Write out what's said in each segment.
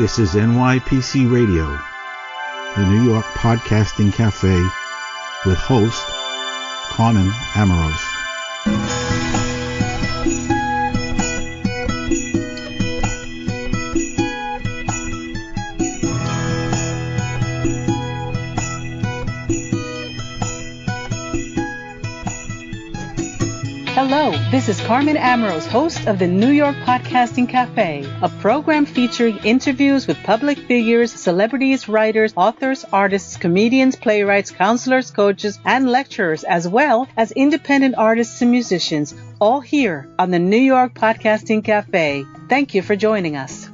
This is NYPC Radio, the New York Podcasting Cafe, with host Conor Amorous. Hello, this is Carmen Amorous, host of the New York Podcasting Cafe, a program featuring interviews with public figures, celebrities, writers, authors, artists, comedians, playwrights, counselors, coaches, and lecturers, as well as independent artists and musicians, all here on the New York Podcasting Cafe. Thank you for joining us.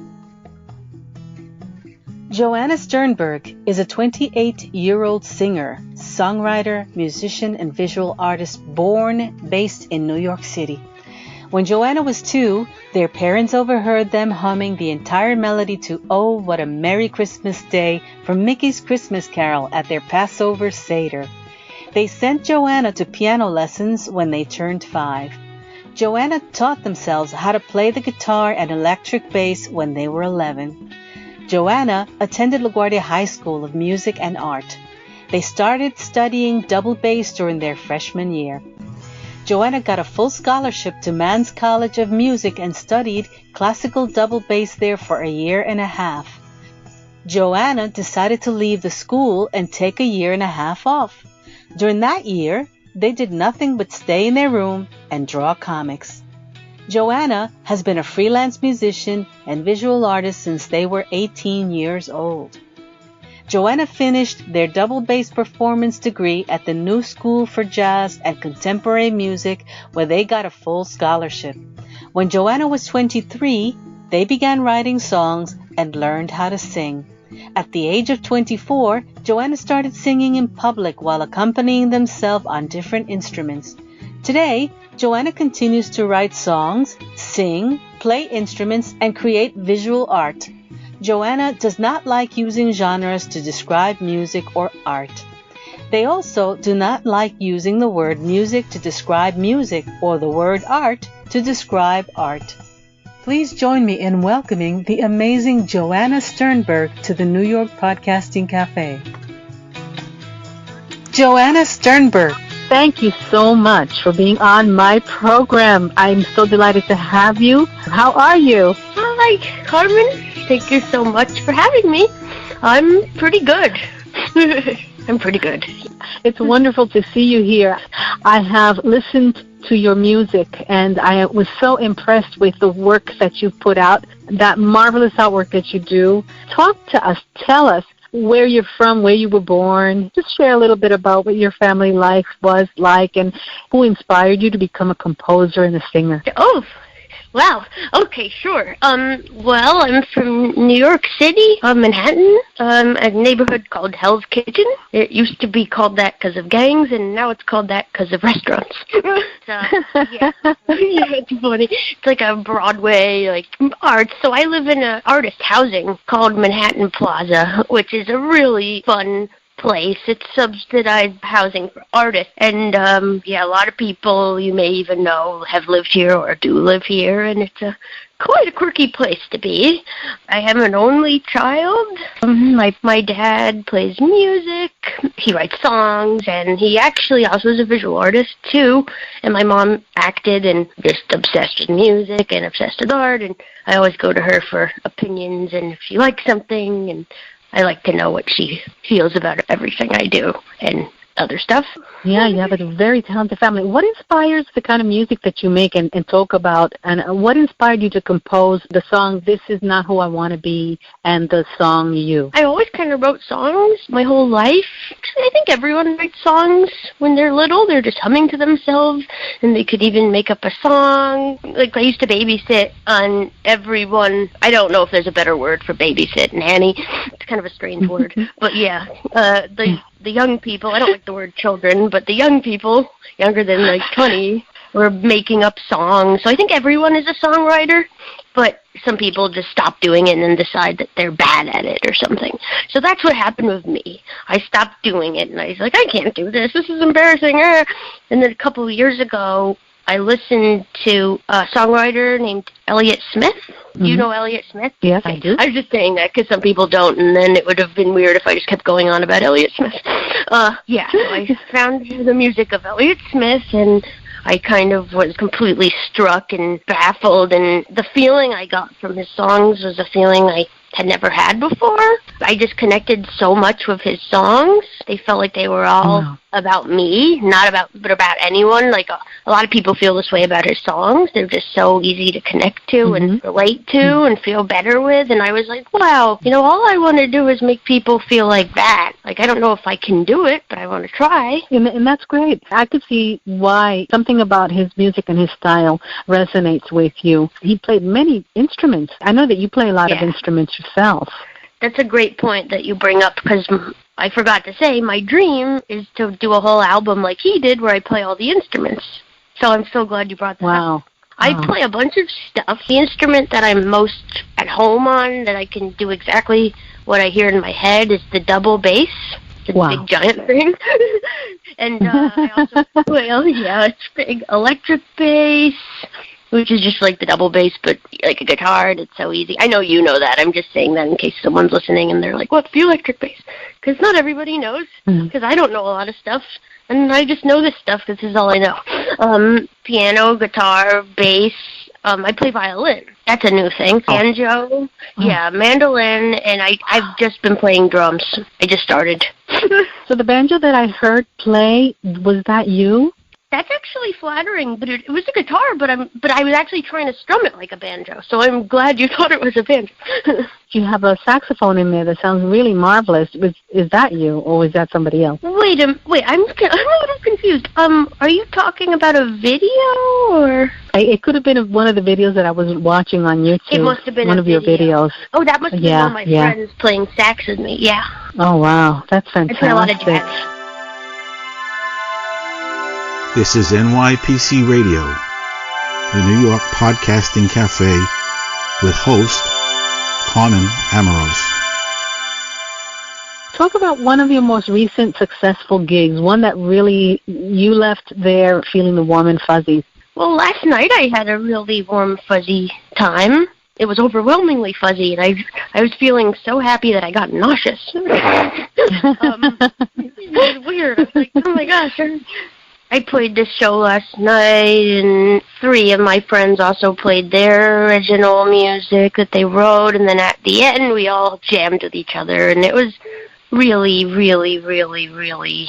Joanna Sternberg is a 28-year-old singer, songwriter, musician, and visual artist based in New York City. When Joanna was 2, their parents overheard them humming the entire melody to "Oh, What a Merry Christmas Day" from Mickey's Christmas Carol at their Passover Seder. They sent Joanna to piano lessons when they turned 5. Joanna taught themselves how to play the guitar and electric bass when they were 11. Joanna attended LaGuardia High School of Music and Art. They started studying double bass during their freshman year. Joanna got a full scholarship to Mann's College of Music and studied classical double bass there for a year and a half. Joanna decided to leave the school and take a year and a half off. During that year, they did nothing but stay in their room and draw comics. Joanna has been a freelance musician and visual artist since they were 18 years old. Joanna finished their double bass performance degree at the New School for Jazz and Contemporary Music, where they got a full scholarship. When Joanna was 23, they began writing songs and learned how to sing. At the age of 24, Joanna started singing in public while accompanying themselves on different instruments. Today, Joanna continues to write songs, sing, play instruments, and create visual art. Joanna does not like using genres to describe music or art. They also do not like using the word music to describe music or the word art to describe art. Please join me in welcoming the amazing Joanna Sternberg to the New York Podcasting Cafe. Joanna Sternberg. Thank you so much for being on my program. I'm so delighted to have you. How are you? Hi, Carmen. Thank you so much for having me. I'm pretty good. I'm pretty good. It's wonderful to see you here. I have listened to your music, and I was so impressed with the work that you put out, that marvelous artwork that you do. Talk to us. Tell us where you're from, where you were born. Just share a little bit about what your family life was like and who inspired you to become a composer and a singer. Oh, wow. Okay, sure. Well, I'm from New York City, Manhattan, a neighborhood called Hell's Kitchen. It used to be called that because of gangs, and now it's called that because of restaurants. So, yeah. Yeah, it's funny. It's like a Broadway, art. So I live in an artist housing called Manhattan Plaza, which is a really fun place. It's subsidized housing for artists, and a lot of people you may even know have lived here or do live here, and it's quite a quirky place to be. I am an only child. My dad plays music, he writes songs, and he actually also is a visual artist too, and my mom acted and just obsessed with music and obsessed with art, and I always go to her for opinions and if she likes something, and I like to know what she feels about everything I do and other stuff. Yeah, you have a very talented family. What inspires the kind of music that you make and talk about, and what inspired you to compose the song "This Is Not Who I Want to Be" and the song "You"? I always kind of wrote songs my whole life. I think everyone writes songs when they're little. They're just humming to themselves, and they could even make up a song. Like, I used to babysit on everyone. I don't know if there's a better word for babysit, nanny. It's kind of a strange word. But yeah, the young people, I don't like the word children, but the young people, younger than 20, were making up songs. So I think everyone is a songwriter, but some people just stop doing it and decide that they're bad at it or something. So that's what happened with me. I stopped doing it, and I was like, I can't do this. This is embarrassing. And then a couple of years ago, I listened to a songwriter named Elliott Smith. Do you know Elliott Smith? Yes, I do. I was just saying that because some people don't, and then it would have been weird if I just kept going on about Elliott Smith. So I found the music of Elliott Smith, and I kind of was completely struck and baffled, and the feeling I got from his songs was a feeling I had never had before. I just connected so much with his songs. They felt like they were all about me, but about anyone. Like a lot of people feel this way about his songs. They're just so easy to connect to and relate to and feel better with. And I was like, wow, all I want to do is make people feel like that. Like, I don't know if I can do it, but I want to try. And that's great. I could see why something about his music and his style resonates with you. He played many instruments. I know that you play a lot of instruments yourself. That's a great point that you bring up, because I forgot to say, my dream is to do a whole album like he did where I play all the instruments. So I'm so glad you brought that up. I play a bunch of stuff. The instrument that I'm most at home on, that I can do exactly what I hear in my head, is the double bass. It's a big giant thing. And I also play, it's big electric bass, which is just like the double bass, but like a guitar, and it's so easy. I know you know that. I'm just saying that in case someone's listening and they're like, what's the electric bass? Because not everybody knows, because I don't know a lot of stuff, and I just know this stuff because this is all I know. Piano, guitar, bass. I play violin. That's a new thing. Banjo, mandolin, and I've just been playing drums. I just started. So the banjo that I heard play, was that you? That's actually flattering, but it was a guitar, but I was actually trying to strum it like a banjo, so I'm glad you thought it was a banjo. You have a saxophone in there that sounds really marvelous. Is that you, or is that somebody else? Wait, I'm a little confused. Are you talking about a video, or? It could have been one of the videos that I was watching on YouTube. It must have been one of your videos. Oh, that must have been one of my friends playing sax with me, Oh, wow, that's fantastic. I play a lot of jazz. This is NYPC Radio, the New York Podcasting Cafe, with host Conor Amaros. Talk about one of your most recent successful gigs, one that really you left there feeling the warm and fuzzy. Well, last night I had a really warm, fuzzy time. It was overwhelmingly fuzzy, and I was feeling so happy that I got nauseous. It was weird. I was like, oh my gosh. I played this show last night, and 3 of my friends also played their original music that they wrote, and then at the end we all jammed with each other, and it was really, really, really, really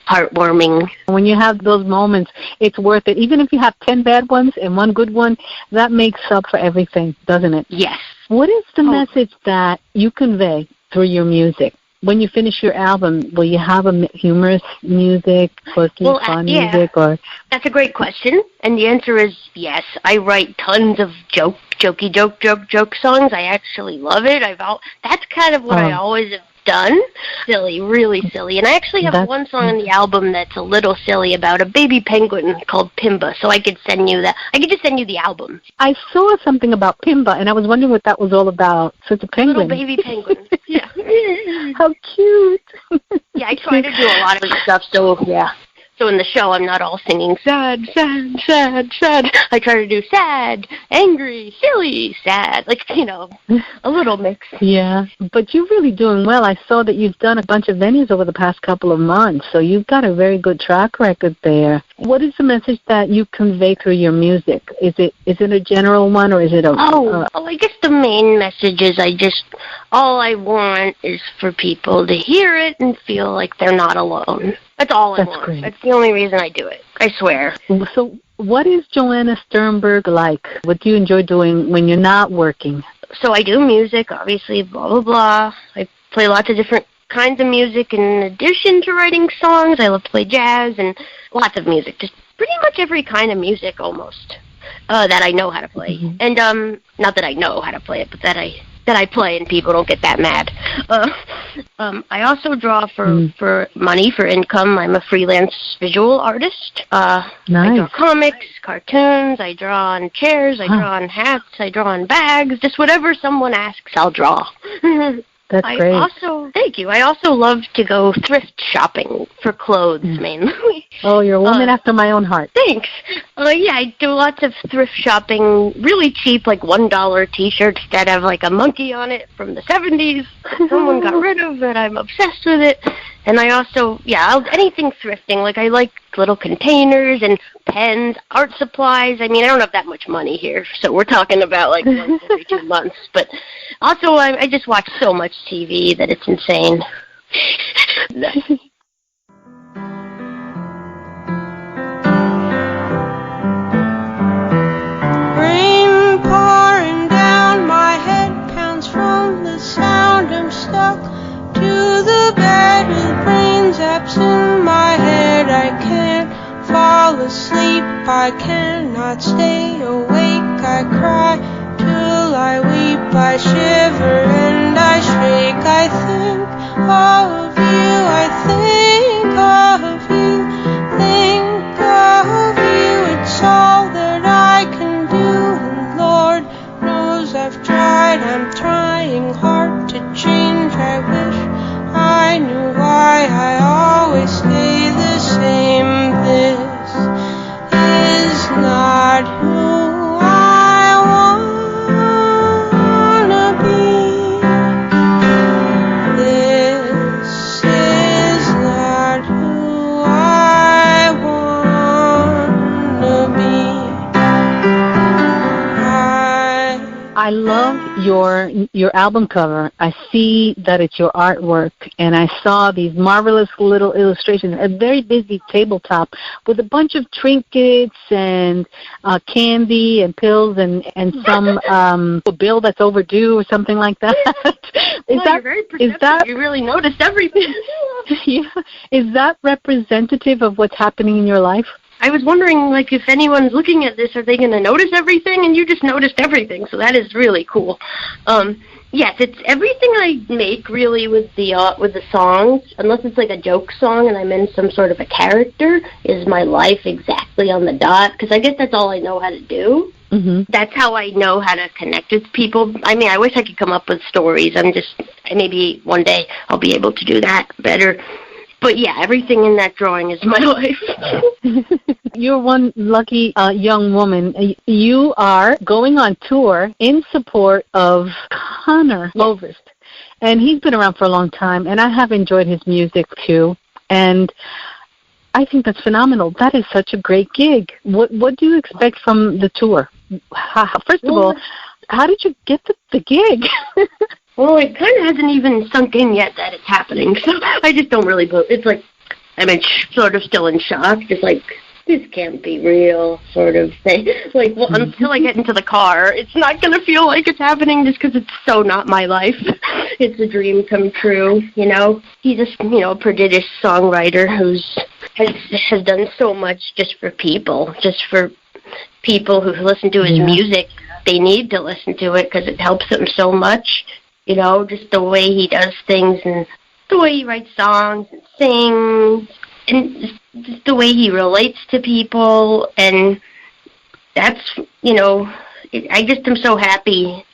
heartwarming. When you have those moments, it's worth it. Even if you have 10 bad ones and 1 good one, that makes up for everything, doesn't it? Yes. What is the message that you convey through your music? When you finish your album, will you have a humorous music, quirky, fun music, or? That's a great question, and the answer is yes. I write tons of joke songs. I actually love it. That's kind of what I always have done. Silly, really silly. And I actually have one song on the album that's a little silly about a baby penguin called Pimba, so I could send you that. I could just send you the album. I saw something about Pimba, and I was wondering what that was all about. So it's a penguin. Little baby penguin. Yeah. How cute. Yeah, I try to do a lot of stuff, so yeah. So in the show, I'm not all singing sad, sad, sad, sad. I try to do sad, angry, silly, sad, a little mix. Yeah, but you're really doing well. I saw that you've done a bunch of venues over the past couple of months, so you've got a very good track record there. What is the message that you convey through your music? Is it a general one, or is it a... I guess the main message is all I want is for people to hear it and feel like they're not alone. That's all I want. Great. That's the only reason I do it. I swear. So what is Joanna Sternberg like? What do you enjoy doing when you're not working? So I do music, obviously, blah, blah, blah. I play lots of different kinds of music in addition to writing songs. I love to play jazz and lots of music. Just pretty much every kind of music almost that I know how to play. Mm-hmm. And not that I know how to play it, but that I play and people don't get that mad. I also draw for money, for income. I'm a freelance visual artist. Nice. I draw comics, cartoons, I draw on chairs, I draw on hats, I draw on bags. Just whatever someone asks, I'll draw. That's great. Thank you. I also love to go thrift shopping for clothes mainly. Oh, you're a woman after my own heart. Thanks. Yeah, I do lots of thrift shopping, really cheap, like $1 T-shirts that have like a monkey on it from the 70s. Someone got rid of it. I'm obsessed with it. And I also, anything thrifting. Like I like little containers and pens, art supplies. I mean, I don't have that much money here, so we're talking about like once every 2 months. But also, I just watch so much TV that it's insane. Rain pouring down, my head pounds from the sound. I'm stuck to the bed with brain zaps in my head. I can't fall asleep, I cannot stay awake. I cry till I weep, I shiver and I shake. I think of you, I think of you, think of you. It's all that I can do, and Lord knows I've tried. I'm trying hard to change. I wish I knew why I always stay the same. This is not who I wanna be. This is not who I wanna be. I love your album cover. I see that it's your artwork, and I saw these marvelous little illustrations, a very busy tabletop with a bunch of trinkets and candy and pills and some a bill that's overdue or something like that. You're very perceptive. You really noticed everything. Yeah. Is that representative of what's happening in your life? I was wondering, like, if anyone's looking at this, are they going to notice everything? And you just noticed everything, so that is really cool. Yes, it's everything I make really with the songs, unless it's like a joke song and I'm in some sort of a character, is my life exactly on the dot, because I guess that's all I know how to do. Mm-hmm. That's how I know how to connect with people. I mean, I wish I could come up with stories. Maybe one day I'll be able to do that better. But yeah, everything in that drawing is my life. You're one lucky young woman. You are going on tour in support of Conor. Yes. And he's been around for a long time, and I have enjoyed his music too. And I think that's phenomenal. That is such a great gig. What do you expect from the tour? First of all, how did you get the gig? Well, it kind of hasn't even sunk in yet that it's happening, so I just don't really believe. It's like, sort of still in shock, just like, this can't be real, sort of thing. Like, well, until I get into the car, it's not going to feel like it's happening just because it's so not my life. It's a dream come true, you know? He's a prodigious songwriter has done so much just for people who listen to his music. They need to listen to it because it helps them so much. You know, just the way he does things and the way he writes songs and sings and just the way he relates to people. And that's, I just am so happy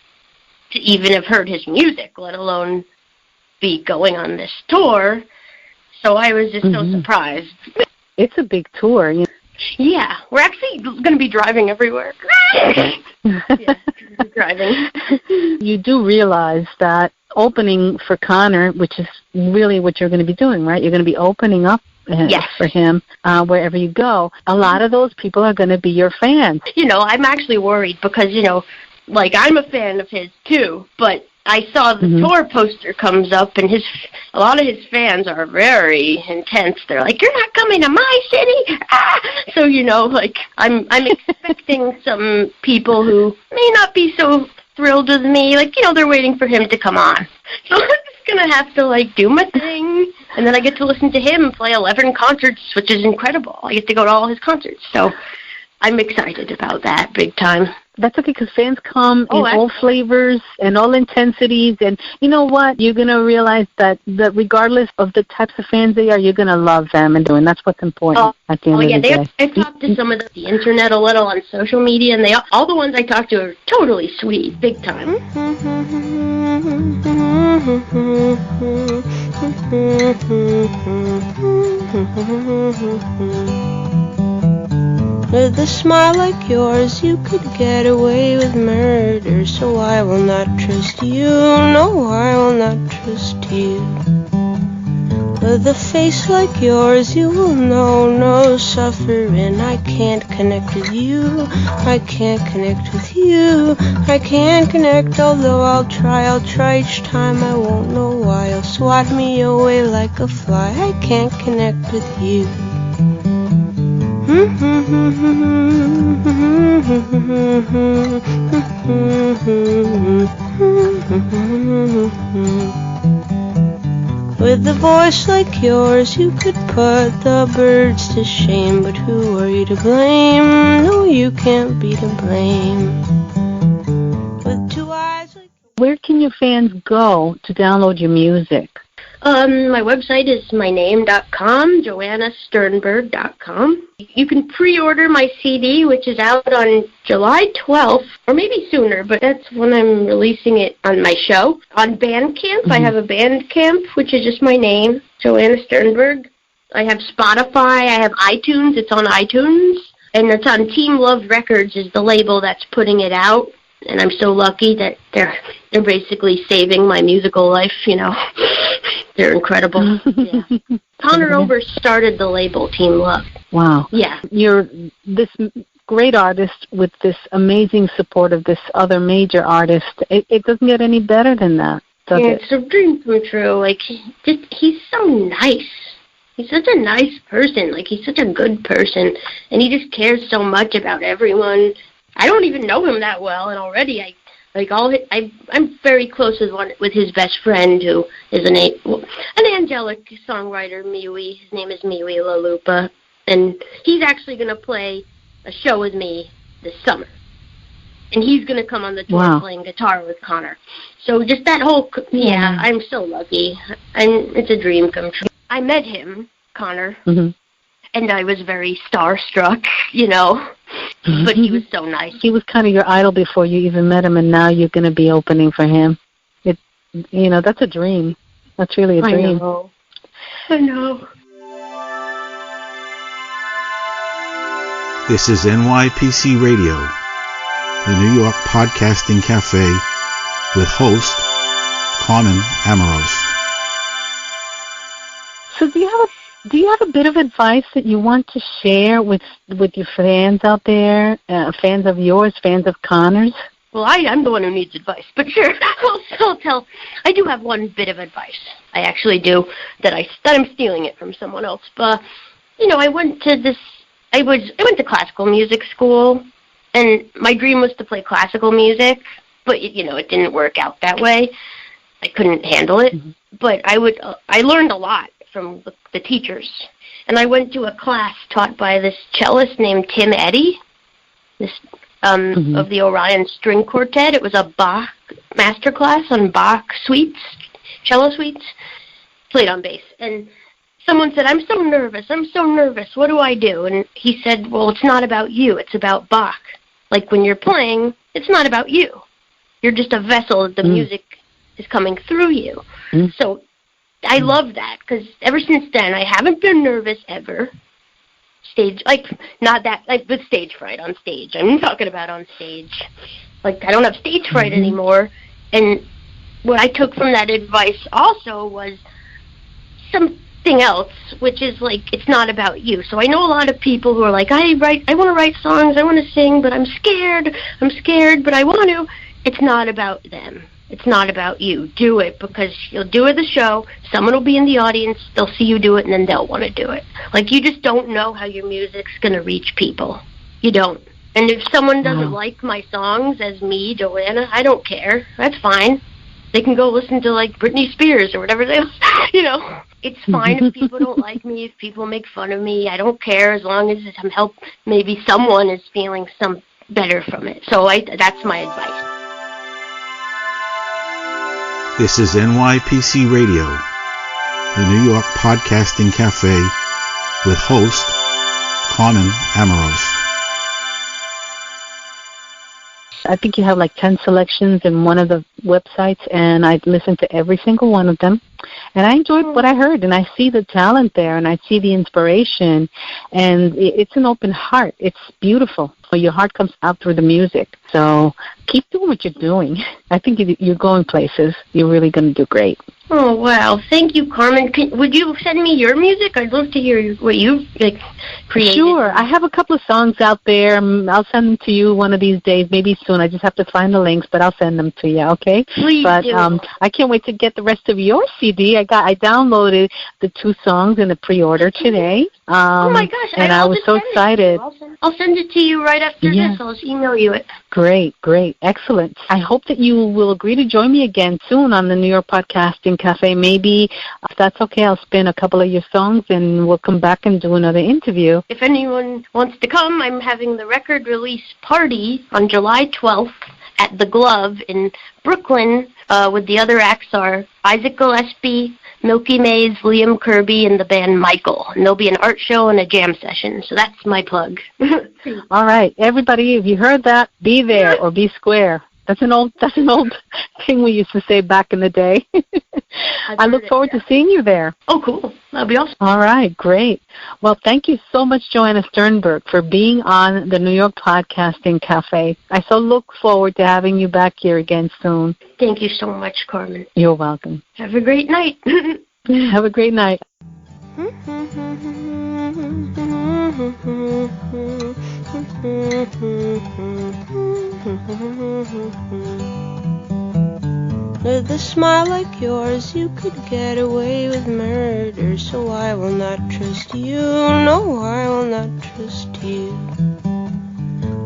to even have heard his music, let alone be going on this tour. So I was just so surprised. It's a big tour. Yeah, we're actually going to be driving everywhere. Driving. You do realize that opening for Conor, which is really what you're going to be doing, right? You're going to be opening up for him wherever you go. A lot of those people are going to be your fans. I'm actually worried because, I'm a fan of his too, but I saw the tour poster comes up, and a lot of his fans are very intense. They're like, "You're not coming to my city!" So I'm expecting some people who may not be so thrilled with me. They're waiting for him to come on. So I'm just gonna have to do my thing, and then I get to listen to him play 11 concerts, which is incredible. I get to go to all his concerts, so I'm excited about that big time. That's okay, because fans come in all flavors and all intensities. And you know what? You're going to realize that regardless of the types of fans they are, you're going to love them. And that's what's important at the end of the day. I talked to some of the internet a little on social media, and all the ones I talked to are totally sweet, big time. With a smile like yours, you could get away with murder. So I will not trust you, no, I will not trust you. With a face like yours, you will know no suffering. I can't connect with you, I can't connect with you. I can't connect, although I'll try each time. I won't know why, you'll swat me away like a fly. I can't connect with you. With a voice like yours, you could put the birds to shame. But who are you to blame? No, you can't be to blame. With two eyes like... Where can your fans go to download your music? My website is myname.com, joannasternberg.com. You can pre-order my CD, which is out on July 12th, or maybe sooner, but that's when I'm releasing it on my show. On Bandcamp, I have a Bandcamp, which is just my name, Joanna Sternberg. I have Spotify, I have iTunes, it's on iTunes, and it's on Team Love Records is the label that's putting it out. And I'm so lucky that they're basically saving my musical life, you know. They're incredible. Yeah. Conor Ober started the label Team Love. Wow. Yeah. You're this great artist with this amazing support of this other major artist. It doesn't get any better than that, does it? It's a dream come true. Like, he's so nice. He's such a nice person. Like, he's such a good person. And he just cares so much about everyone. I don't even know him that well, and already I'm very close with his best friend, who is an angelic songwriter, Miwi. His name is Miwi LaLupa, and he's actually going to play a show with me this summer. And he's going to come on the tour playing guitar with Conor. So just that whole, I'm so lucky. And it's a dream come true. I met him, Conor, and I was very starstruck, you know. But he was so nice. He was kind of your idol before you even met him, and now you're going to be opening for him. That's a dream. That's really a dream. I know. This is NYPC Radio, the New York Podcasting Cafe, with host Conor Amoros. So do you have a bit of advice that you want to share with your fans out there, fans of yours, fans of Conor's? Well, I'm the one who needs advice, but sure, I'll tell. I do have one bit of advice. I actually do that I'm stealing it from someone else. But I went to classical music school, and my dream was to play classical music, but it didn't work out that way. I couldn't handle it, but I learned a lot from the teachers. And I went to a class taught by this cellist named Tim Eddy, of the Orion String Quartet. It was a Bach master class on Bach suites, cello suites, played on bass. And someone said, I'm so nervous, what do I do? And he said, well, it's not about you, it's about Bach. Like when you're playing, it's not about you. You're just a vessel that the music is coming through you. So I love that, because ever since then, I haven't been nervous ever. Not with stage fright on stage. I'm talking about on stage. Like, I don't have stage fright anymore. And what I took from that advice also was something else, which is, like, it's not about you. So I know a lot of people who are like, I want to write songs, I want to sing, but I'm scared, but I want to. It's not about them. It's not about you. Do it, because you'll do it at the show, someone will be in the audience, they'll see you do it, and then they'll want to do it. Like, you just don't know how your music's going to reach people. You don't. And if someone doesn't like my songs as me, Joanna, I don't care. That's fine. They can go listen to, like, Britney Spears or whatever they It's fine if people don't like me, if people make fun of me. I don't care, as long as maybe someone is feeling some better from it. So that's my advice. This is NYPC Radio, the New York Podcasting Cafe, with host Conor Amoros. I think you have like 10 selections in one of the websites, and I listened to every single one of them. And I enjoyed what I heard, and I see the talent there, and I see the inspiration, and it's an open heart. It's beautiful. Your heart comes out through the music. So keep doing what you're doing. I think you're going places. You're really going to do great. Oh, wow. Thank you, Carmen. Would you send me your music? I'd love to hear what you created. Sure. I have a couple of songs out there. I'll send them to you one of these days, maybe soon. I just have to find the links, but I'll send them to you, okay? Please do. I can't wait to get the rest of your CD. I downloaded the 2 songs in the pre-order today. Oh, my gosh. And I was so excited. I'll send it to you right after this. I'll just email you it. Great. Excellent. I hope that you will agree to join me again soon on the New York Podcasting Cafe. Maybe, if that's okay, I'll spin a couple of your songs and we'll come back and do another interview. If anyone wants to come, I'm having the record release party on July 12th at The Glove in Brooklyn, with the other acts are Isaac Gillespie, Milky Mays, Liam Kirby, and the band Michael. And there'll be an art show and a jam session, so that's my plug. All right, everybody, if you heard that, be there or be square. That's an old thing we used to say back in the day. I look forward to seeing you there. Oh, cool. That'll be awesome. All right, great. Well, thank you so much, Joanna Sternberg, for being on the New York Podcasting Cafe. I so look forward to having you back here again soon. Thank you so much, Carmen. You're welcome. Have a great night. Have a great night. With a smile like yours, you could get away with murder. So I will not trust you. No, I will not trust you.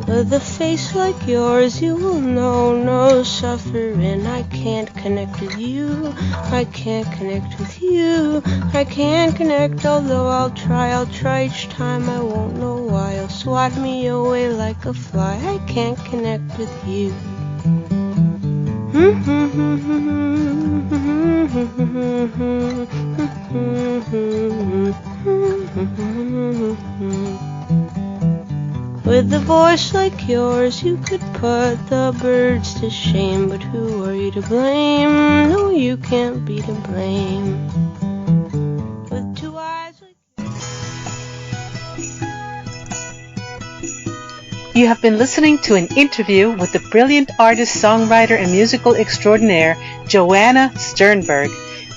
With a face like yours, you will know no suffering. I can't connect with you. I can't connect with you. I can't connect, although I'll try each time. I won't know why. You'll swat me away like a fly. I can't connect with you. With a voice like yours, you could put the birds to shame. But who are you to blame? No, you can't be to blame. With 2 eyes like You have been listening to an interview with the brilliant artist, songwriter, and musical extraordinaire, Joanna Sternberg.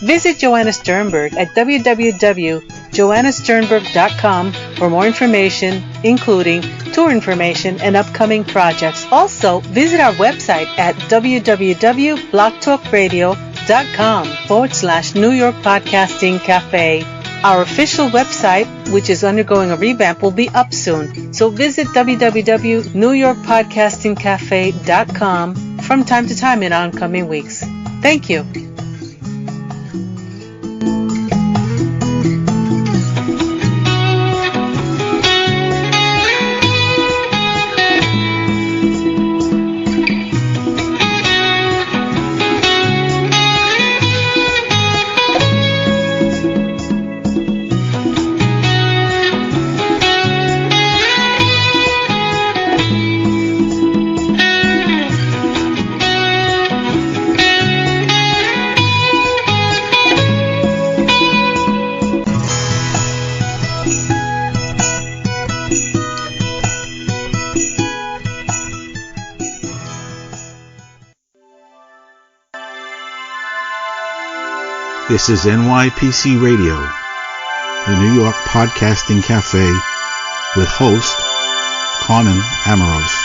Visit Joanna Sternberg at www.joannasternberg.com for more information, including tour information and upcoming projects. Also, visit our website at www.blogtalkradio.com/New York Podcasting Cafe. Our official website, which is undergoing a revamp, will be up soon. So visit www.newyorkpodcastingcafe.com from time to time in oncoming weeks. Thank you. This is NYPC Radio, the New York Podcasting Cafe, with host Conor Amaros.